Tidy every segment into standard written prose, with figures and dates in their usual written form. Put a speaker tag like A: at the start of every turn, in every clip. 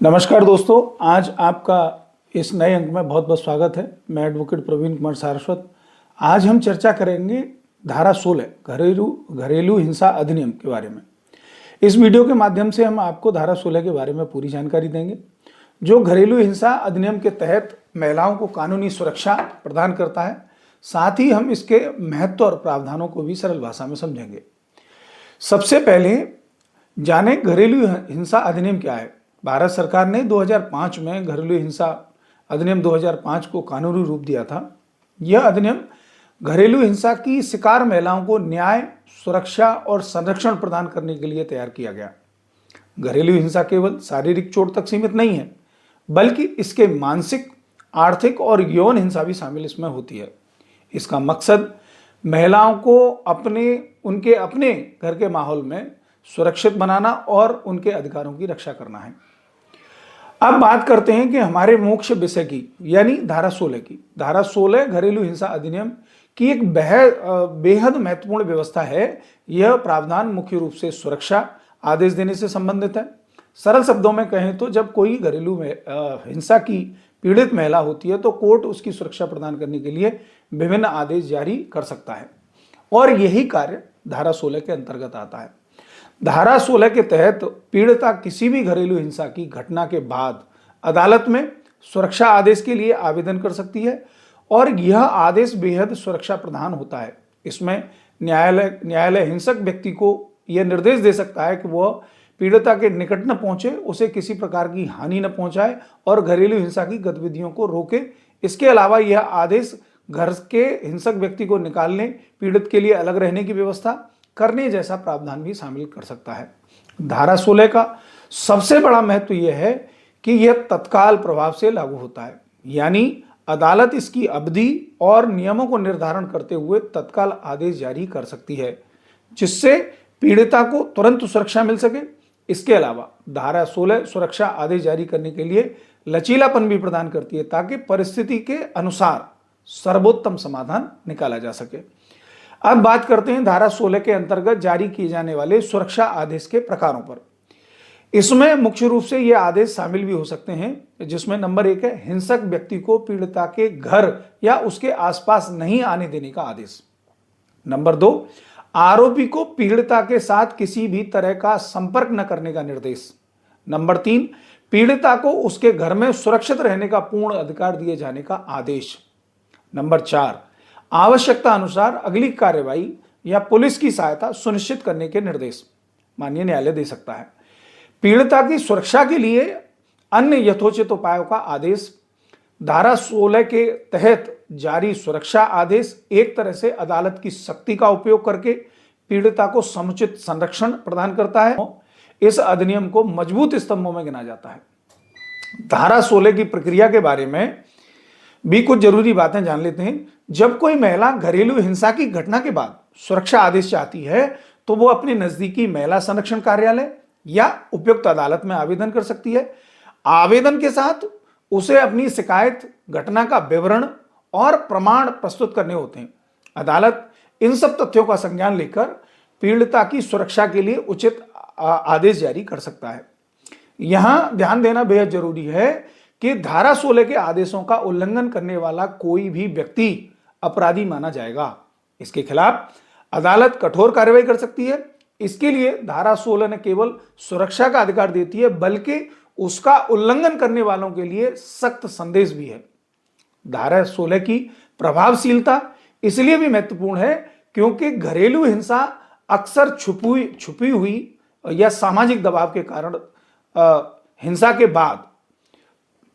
A: नमस्कार दोस्तों, आज आपका इस नए अंक में बहुत बहुत स्वागत है। मैं एडवोकेट प्रवीण कुमार सारस्वत। आज हम चर्चा करेंगे धारा 16 घरेलू हिंसा अधिनियम के बारे में। इस वीडियो के माध्यम से हम आपको धारा 16 के बारे में पूरी जानकारी देंगे, जो घरेलू हिंसा अधिनियम के तहत महिलाओं को कानूनी सुरक्षा प्रदान करता है। साथ ही हम इसके महत्व और प्रावधानों को भी सरल भाषा में समझेंगे। सबसे पहले जाने घरेलू हिंसा अधिनियम क्या है। भारत सरकार ने 2005 में घरेलू हिंसा अधिनियम 2005 को कानूनी रूप दिया था। यह अधिनियम घरेलू हिंसा की शिकार महिलाओं को न्याय, सुरक्षा और संरक्षण प्रदान करने के लिए तैयार किया गया। घरेलू हिंसा केवल शारीरिक चोट तक सीमित नहीं है, बल्कि इसके मानसिक, आर्थिक और यौन हिंसा भी शामिल इसमें होती है। इसका मकसद महिलाओं को उनके अपने घर के माहौल में सुरक्षित बनाना और उनके अधिकारों की रक्षा करना है। अब बात करते हैं कि हमारे मुख्य विषय की, यानी धारा 16 की। धारा 16 घरेलू हिंसा अधिनियम की एक बेहद महत्वपूर्ण व्यवस्था है। यह प्रावधान मुख्य रूप से सुरक्षा आदेश देने से संबंधित है। सरल शब्दों में कहें तो जब कोई घरेलू हिंसा की पीड़ित महिला होती है तो कोर्ट उसकी सुरक्षा प्रदान करने के लिए विभिन्न आदेश जारी कर सकता है, और यही कार्य धारा 16 के अंतर्गत आता है। धारा 16 के तहत पीड़िता किसी भी घरेलू हिंसा की घटना के बाद अदालत में सुरक्षा आदेश के लिए आवेदन कर सकती है, और यह आदेश बेहद सुरक्षा प्रदान होता है। इसमें न्यायालय हिंसक व्यक्ति को यह निर्देश दे सकता है कि वह पीड़िता के निकट न पहुंचे, उसे किसी प्रकार की हानि न पहुंचाए और घरेलू हिंसा की गतिविधियों को रोके। इसके अलावा यह आदेश घर के हिंसक व्यक्ति को निकालने, पीड़ित के लिए अलग रहने की व्यवस्था करने जैसा प्रावधान भी शामिल कर सकता है। धारा 16 का सबसे बड़ा महत्व यह है कि यह तत्काल प्रभाव से लागू होता है, यानी अदालत इसकी अवधि और नियमों को निर्धारण करते हुए तत्काल आदेश जारी कर सकती है, जिससे पीड़िता को तुरंत सुरक्षा मिल सके। इसके अलावा धारा 16 सुरक्षा आदेश जारी करने के लिए लचीलापन भी प्रदान करती है, ताकि परिस्थिति के अनुसार सर्वोत्तम समाधान निकाला जा सके। अब बात करते हैं धारा 16 के अंतर्गत जारी किए जाने वाले सुरक्षा आदेश के प्रकारों पर। इसमें मुख्य रूप से ये आदेश शामिल भी हो सकते हैं, जिसमें नंबर 1 है हिंसक व्यक्ति को पीड़िता के घर या उसके आसपास नहीं आने देने का आदेश। नंबर 2, आरोपी को पीड़िता के साथ किसी भी तरह का संपर्क न करने का निर्देश। नंबर 3, पीड़िता को उसके घर में सुरक्षित रहने का पूर्ण अधिकार दिए जाने का आदेश। नंबर 4, आवश्यकता अनुसार अगली कार्यवाही या पुलिस की सहायता सुनिश्चित करने के निर्देश माननीय न्यायालय दे सकता है। पीड़िता की सुरक्षा के लिए अन्य यथोचित उपायों का आदेश। धारा 16 के तहत जारी सुरक्षा आदेश एक तरह से अदालत की शक्ति का उपयोग करके पीड़िता को समुचित संरक्षण प्रदान करता है। इस अधिनियम को मजबूत स्तंभों में गिना जाता है। धारा 16 की प्रक्रिया के बारे में भी कुछ जरूरी बातें जान लेते हैं। जब कोई महिला घरेलू हिंसा की घटना के बाद सुरक्षा आदेश चाहती है तो वो अपने नजदीकी महिला संरक्षण कार्यालय या उपयुक्त अदालत में आवेदन कर सकती है। आवेदन के साथ उसे अपनी शिकायत, घटना का विवरण और प्रमाण प्रस्तुत करने होते हैं। अदालत इन सब तथ्यों का संज्ञान लेकर पीड़िता की सुरक्षा के लिए उचित आदेश जारी कर सकता है। यहां ध्यान देना बेहद जरूरी है कि धारा 16 के आदेशों का उल्लंघन करने वाला कोई भी व्यक्ति अपराधी माना जाएगा। इसके खिलाफ अदालत कठोर कार्रवाई कर सकती है। इसके लिए धारा 16 न केवल सुरक्षा का अधिकार देती है, बल्कि उसका उल्लंघन करने वालों के लिए सख्त संदेश भी है। धारा 16 की प्रभावशीलता इसलिए भी महत्वपूर्ण है क्योंकि घरेलू हिंसा अक्सर छुपी हुई या सामाजिक दबाव के कारण हिंसा के बाद,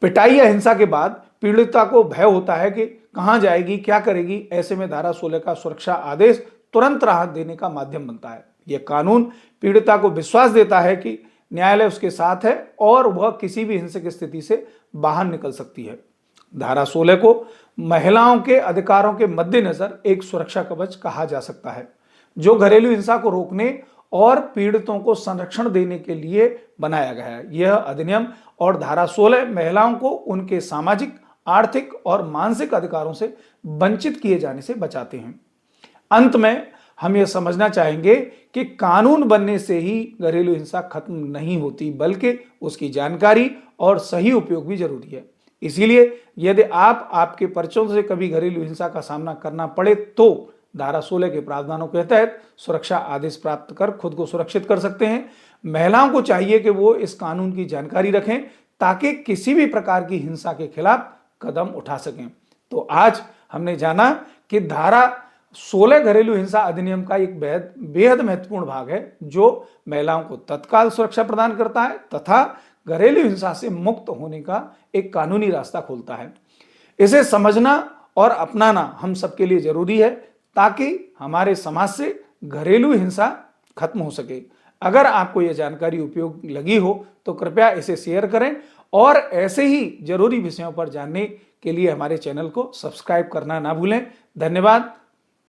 A: पिटाई या हिंसा के बाद पीड़िता को भय होता है कि कहां जाएगी, क्या करेगी। ऐसे में धारा 16 का सुरक्षा आदेश तुरंत राहत देने का माध्यम बनता है। यह कानून पीड़िता को विश्वास देता है कि न्यायालय उसके साथ है और वह किसी भी हिंसक स्थिति से बाहर निकल सकती है। धारा 16 को महिलाओं के अधिकारों के मद्देनजर एक सुरक्षा कवच कहा जा सकता है, जो घरेलू हिंसा को रोकने और पीड़ितों को संरक्षण देने के लिए बनाया गया है। यह अधिनियम और धारा 16 महिलाओं को उनके सामाजिक, आर्थिक और मानसिक अधिकारों से वंचित किए जाने से बचाते हैं। अंत में हम ये समझना चाहेंगे कि कानून बनने से ही घरेलू हिंसा खत्म नहीं होती, बल्कि उसकी जानकारी और सही उपयोग भी जरूरी है। इसीलिए यदि आपके परिचयों से कभी घरेलू हिंसा का सामना करना पड़े तो धारा 16 के प्रावधानों के तहत सुरक्षा आदेश प्राप्त कर खुद को सुरक्षित कर सकते हैं। महिलाओं को चाहिए कि वो इस कानून की जानकारी रखें ताकि किसी भी प्रकार की हिंसा के खिलाफ कदम उठा सकें। तो आज हमने जाना कि धारा 16 घरेलू हिंसा अधिनियम का एक बेहद महत्वपूर्ण भाग है जो महिलाओं को तत्काल सुरक्षा प्रदान करता है तथा घरेलू हिंसा से मुक्त होने का एक कानूनी रास्ता खोलता है। इसे समझना और अपनाना हम सबके लिए जरूरी है ताकि हमारे समाज से घरेलू हिंसा खत्म हो सके। अगर आपको यह जानकारी उपयोगी लगी हो तो कृपया इसे शेयर करें और ऐसे ही जरूरी विषयों पर जानने के लिए हमारे चैनल को सब्सक्राइब करना ना भूलें। धन्यवाद।